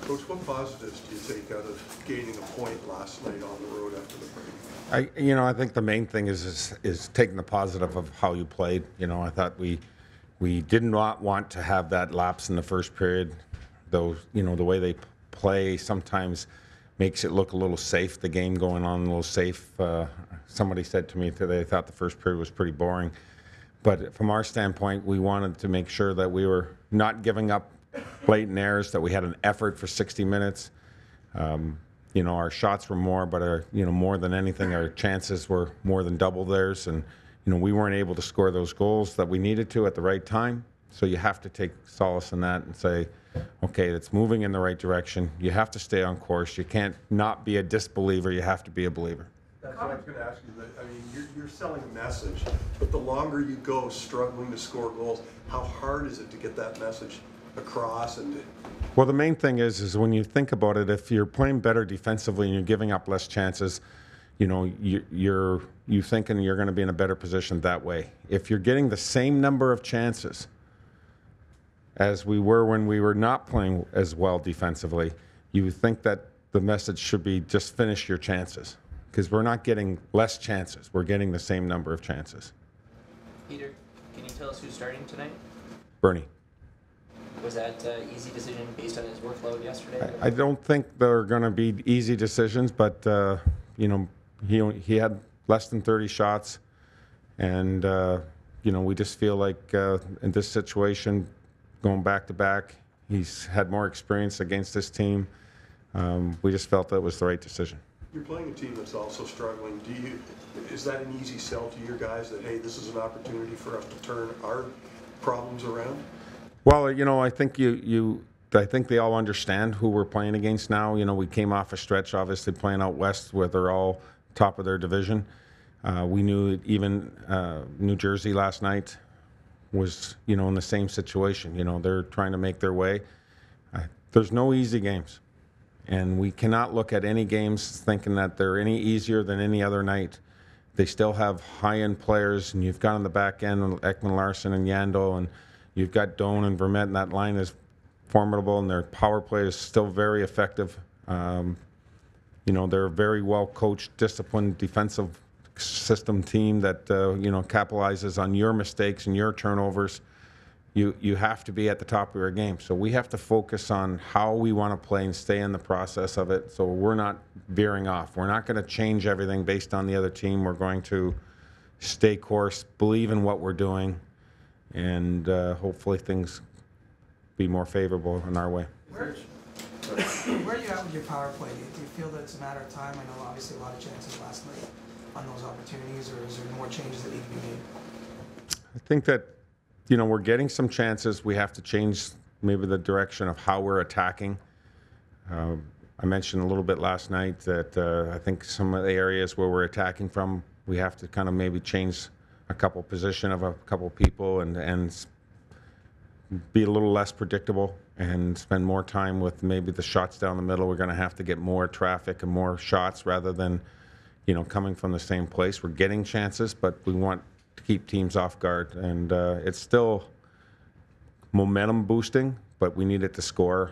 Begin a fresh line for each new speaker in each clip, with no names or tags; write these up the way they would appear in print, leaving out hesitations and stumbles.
Coach, what positives do you take out of gaining a point last night on the road after the break?
I think the main thing is taking the positive of how you played. I thought we did not want to have that lapse in the first period. Though, the way they play sometimes makes it look a little safe, the game going on a little safe. Somebody said to me today they thought the first period was pretty boring. But from our standpoint, we wanted to make sure that we were not giving up blatant errors, that we had an effort for 60 minutes. Our shots were more, but more than anything, our chances were more than double theirs. And, we weren't able to score those goals that we needed to at the right time. So you have to take solace in that and say, okay, it's moving in the right direction. You have to stay on course. You can't not be a disbeliever. You have to be a believer.
That's what I was going to ask you. You're selling a message, but the longer you go struggling to score goals, how hard is it to get that message across?
Well, the main thing is when you think about it, if you're playing better defensively and you're giving up less chances, you're thinking you're going to be in a better position that way. If you're getting the same number of chances as we were when we were not playing as well defensively, you think that the message should be just finish your chances, because we're not getting less chances. We're getting the same number of chances.
Peter, can you tell us who's starting tonight?
Bernie.
Was that an easy decision based on his workload yesterday?
I don't think they're going to be easy decisions, but he had less than 30 shots, and we just feel like in this situation, going back to back, he's had more experience against this team. We just felt that was the right decision.
You're playing a team that's also struggling. Is that an easy sell to your guys that, hey, this is an opportunity for us to turn our problems around?
Well, I think I think they all understand who we're playing against now. We came off a stretch, obviously, playing out west where they're all top of their division. We knew even New Jersey last night was, in the same situation. They're trying to make their way. There's no easy games. And we cannot look at any games thinking that they're any easier than any other night. They still have high-end players, and you've got on the back end Ekman Larson and Yandel, and you've got Doan and Vermette, and that line is formidable, and their power play is still very effective. They're a very well-coached, disciplined defensive system team that, capitalizes on your mistakes and your turnovers. You have to be at the top of your game. So we have to focus on how we want to play and stay in the process of it, so we're not veering off. We're not going to change everything based on the other team. We're going to stay course, believe in what we're doing, and hopefully things be more favorable in our way.
Where are you at with your power play? Do you feel that it's a matter of time? I know obviously a lot of chances last night on those opportunities, or is there more changes that need to be made?
I think that we're getting some chances. We have to change maybe the direction of how we're attacking. I mentioned a little bit last night that I think some of the areas where we're attacking from, we have to kind of maybe change a couple position of a couple people and be a little less predictable and spend more time with maybe the shots down the middle. We're going to have to get more traffic and more shots rather than, coming from the same place. We're getting chances, but we want to keep teams off guard, and it's still momentum boosting, but we need it to score.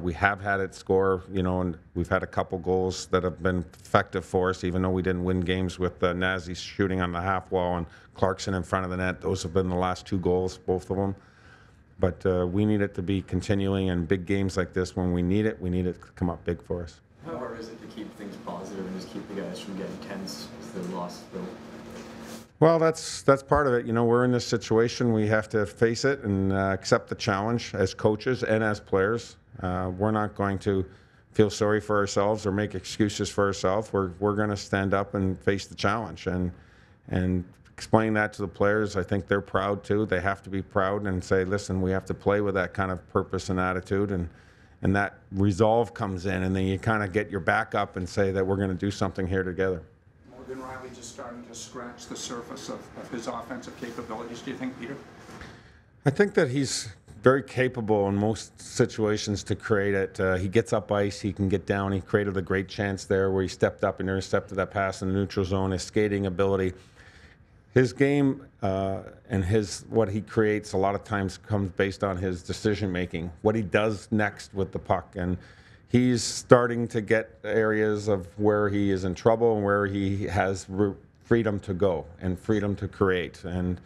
We have had it score, and we've had a couple goals that have been effective for us, even though we didn't win games with Nazi shooting on the half wall and Clarkson in front of the net. Those have been the last two goals, both of them. But we need it to be continuing in big games like this. When we need it to come up big for us.
How hard is it to keep things positive and just keep the guys from getting tense as they lost Bill?
Well, that's part of it. We're in this situation. We have to face it and accept the challenge as coaches and as players. We're not going to feel sorry for ourselves or make excuses for ourselves. We're going to stand up and face the challenge and explain that to the players. I think they're proud too. They have to be proud and say, listen, we have to play with that kind of purpose and attitude, and that resolve comes in, and then you kind of get your back up and say that we're going to do something here together.
Morgan Riley just starting to scratch the surface of his offensive capabilities, do you think, Peter?
I think that he's very capable in most situations to create it. He gets up ice, he can get down. He created a great chance there where he stepped up and intercepted that pass in the neutral zone. His skating ability, his game and what he creates a lot of times comes based on his decision making, what he does next with the puck. And he's starting to get areas of where he is in trouble and where he has freedom to go and freedom to create. And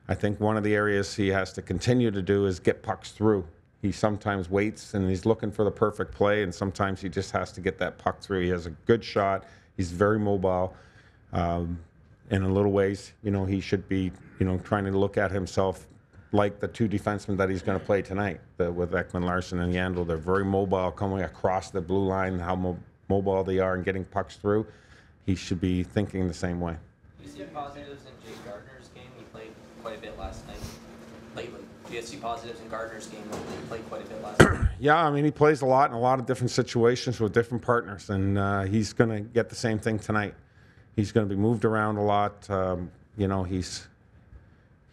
I think one of the areas he has to continue to do is get pucks through. He sometimes waits and he's looking for the perfect play, and sometimes he just has to get that puck through. He has a good shot. He's very mobile. In a little ways, he should be, trying to look at himself like the two defensemen that he's going to play tonight, with Ekman Larsson and Yandel. They're very mobile, coming across the blue line, how mobile they are and getting pucks through. He should be thinking the same way.
Do you see positives in Jake Gardner's game? He played quite a bit last night. Lately, do you see positives in Gardner's game? He played quite a bit last night.
Yeah, I mean, he plays a lot in a lot of different situations with different partners, and he's going to get the same thing tonight. He's going to be moved around a lot.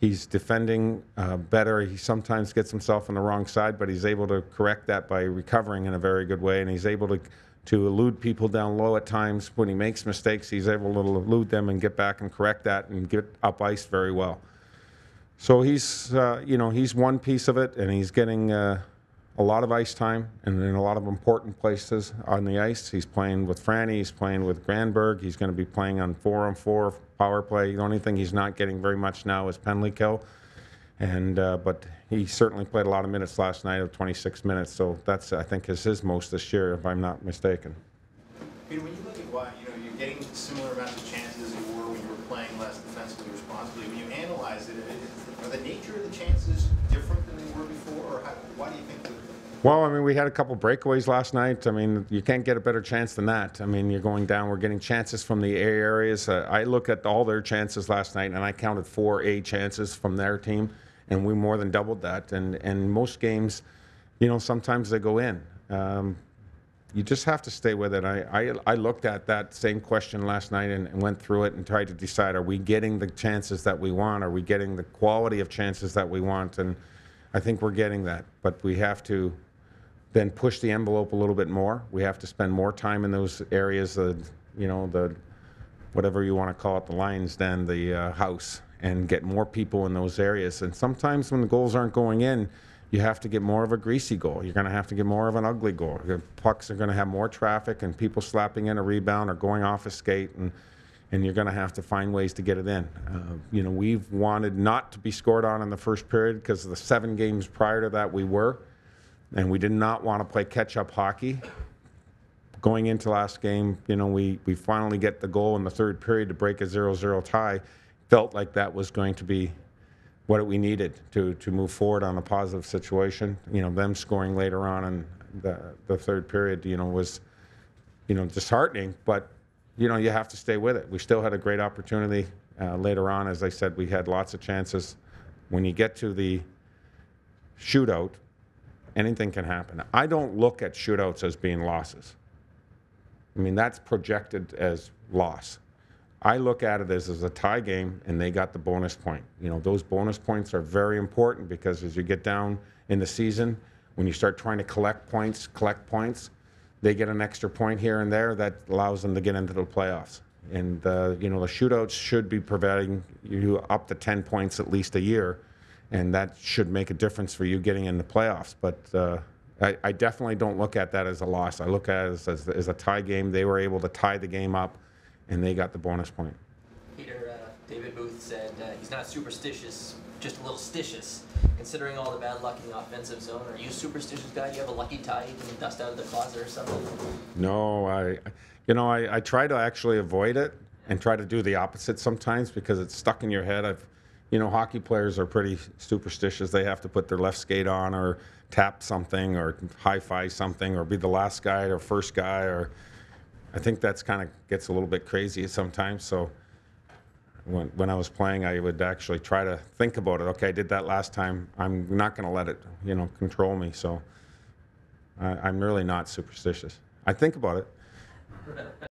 He's defending better. He sometimes gets himself on the wrong side, but he's able to correct that by recovering in a very good way, and he's able to elude people down low at times. When he makes mistakes, he's able to elude them and get back and correct that and get up ice very well. So he's one piece of it, and he's getting a lot of ice time and in a lot of important places on the ice. He's playing with Franny, he's playing with Granberg, he's going to be playing on 4-on-4 power play. The only thing he's not getting very much now is penalty kill. And but he certainly played a lot of minutes last night, of 26 minutes, so that's, I think, is his most this year, if I'm not mistaken.
Peter, when you look at why, you're getting similar amounts of chances as you were when you were playing less defensively responsibly, when you analyze it, are the nature of the chances different than they were before, or why do you think that?
Well, I mean, we had a couple breakaways last night. I mean, you can't get a better chance than that. I mean, you're going down. We're getting chances from the A areas. I look at all their chances last night, and I counted 4 A chances from their team, and we more than doubled that. And most games, sometimes they go in. You just have to stay with it. I looked at that same question last night and went through it and tried to decide, are we getting the chances that we want? Are we getting the quality of chances that we want? And I think we're getting that, but we have to then push the envelope a little bit more. We have to spend more time in those areas, the whatever you want to call it, the lion's den, the house, and get more people in those areas. And sometimes when the goals aren't going in, you have to get more of a greasy goal. You're going to have to get more of an ugly goal. Your pucks are going to have more traffic and people slapping in a rebound or going off a skate, and you're going to have to find ways to get it in. We've wanted not to be scored on in the first period because the 7 games prior to that we were. And we did not want to play catch-up hockey. Going into last game, we finally get the goal in the third period to break a 0-0 tie. Felt like that was going to be what we needed to move forward on a positive situation. Them scoring later on in the third period, was, disheartening. But, you have to stay with it. We still had a great opportunity later on. As I said, we had lots of chances. When you get to the shootout, anything can happen. I don't look at shootouts as being losses. I mean, that's projected as loss. I look at it as a tie game, and they got the bonus point. Those bonus points are very important because as you get down in the season, when you start trying to collect points, they get an extra point here and there that allows them to get into the playoffs. And, the shootouts should be providing you up to 10 points at least a year. And that should make a difference for you getting in the playoffs. But I definitely don't look at that as a loss. I look at it as a tie game. They were able to tie the game up, and they got the bonus point.
Peter, David Booth said he's not superstitious, just a little stitious. Considering all the bad luck in the offensive zone, are you a superstitious guy? Do you have a lucky tie you can dust out of the closet or something?
No, I try to actually avoid it and try to do the opposite sometimes because it's stuck in your head. Hockey players are pretty superstitious. They have to put their left skate on or tap something or high-five something or be the last guy or first guy. Or I think that's kind of gets a little bit crazy sometimes. So when I was playing, I would actually try to think about it. Okay, I did that last time. I'm not going to let it, control me. So I'm really not superstitious. I think about it.